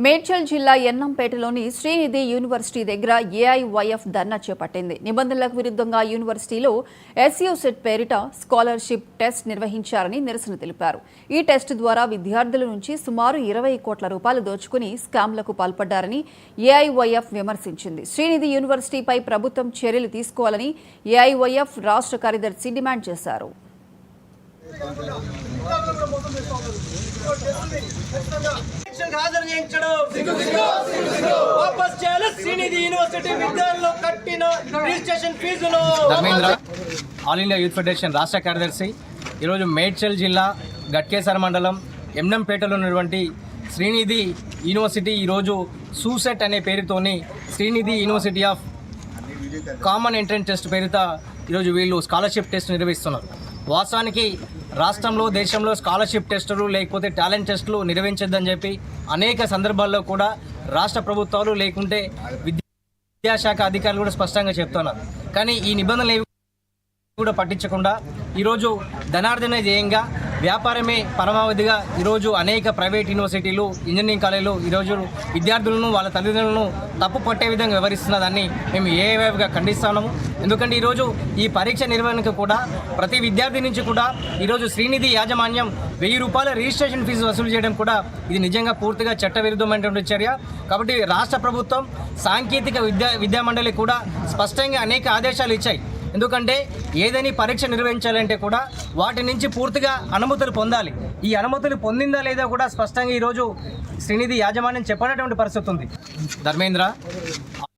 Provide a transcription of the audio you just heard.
మేడ్చల్ జిల్లా ఎన్నంపేటలోని శ్రీనిధి యూనివర్సిటీ దగ్గర ఏఐవైఎఫ్ ధర్నా చేపట్టింది. నిబంధనలకు విరుద్ధంగా యూనివర్సిటీలో ఎస్యూ సెట్ పేరిట స్కాలర్షిప్ టెస్ట్ నిర్వహించారని నిరసన తెలిపారు. ఈ టెస్ట్ ద్వారా విద్యార్థుల నుంచి సుమారు 20 కోట్ల రూపాయలు దోచుకుని స్కామ్లకు పాల్పడ్డారని ఏఐవైఎఫ్ విమర్శించింది. శ్రీనిధి యూనివర్సిటీపై ప్రభుత్వం చర్యలు తీసుకోవాలని ఏఐవైఎఫ్ రాష్ట్ర కార్యదర్శి డిమాండ్ చేశారు. Dharmendra, all India youth federation రాష్ట్ర కార్యదర్శి. ఈరోజు మేడ్చల్ జిల్లా గట్కేసర మండలం ఎమ్నంపేటలో ఉన్నటువంటి శ్రీనిధి యూనివర్సిటీ ఈరోజు సూసెట్ అనే పేరుతోని Sreenidhi university of common entrance test పేరుతో ఈరోజు వీళ్ళు స్కాలర్షిప్ టెస్ట్ నిర్వహిస్తున్నారు. వాస్తవానికి రాష్ట్రంలో దేశంలో స్కాలర్షిప్ టెస్టులు లేకపోతే టాలెంట్ టెస్టులు నిర్వహించొద్దని చెప్పి అనేక సందర్భాల్లో కూడా రాష్ట్ర ప్రభుత్వాలు లేకుంటే విద్యాశాఖ అధికారులు కూడా స్పష్టంగా చెప్తున్నారు. కానీ ఈ నిబంధనలు కూడా పట్టించకుండా ఈరోజు ధనార్జన ధ్యేయంగా వ్యాపారమే పరమావధిగా ఈరోజు అనేక ప్రైవేట్ యూనివర్సిటీలు, ఇంజనీరింగ్ కాలేజీలు ఈరోజు విద్యార్థులను వాళ్ళ తల్లిదండ్రులను తప్పు పట్టే విధంగా వ్యవహరిస్తున్నదాన్ని మేము ఏఐవైఎఫ్గా ఖండిస్తున్నాము. ఎందుకంటే ఈరోజు ఈ పరీక్ష నిర్వహణకు కూడా ప్రతి విద్యార్థి నుంచి కూడా ఈరోజు శ్రీనిధి యాజమాన్యం 1000 రూపాయల రిజిస్ట్రేషన్ ఫీజు వసూలు చేయడం కూడా ఇది నిజంగా పూర్తిగా చట్టవిరుద్ధమైనటువంటి చర్య. కాబట్టి రాష్ట్ర ప్రభుత్వం సాంకేతిక విద్యా మండలి కూడా స్పష్టంగా అనేక ఆదేశాలు ఇచ్చాయి. ఎందుకంటే ఏదైనా పరీక్ష నిర్వహించాలంటే కూడా వాటి నుంచి పూర్తిగా అనుమతులు పొందాలి. ఈ అనుమతులు పొందిందా లేదా కూడా స్పష్టంగా ఈరోజు శ్రీనిధి యాజమాన్యం చెప్పనటువంటి పరిస్థితి ఉంది. ధర్మేంద్ర,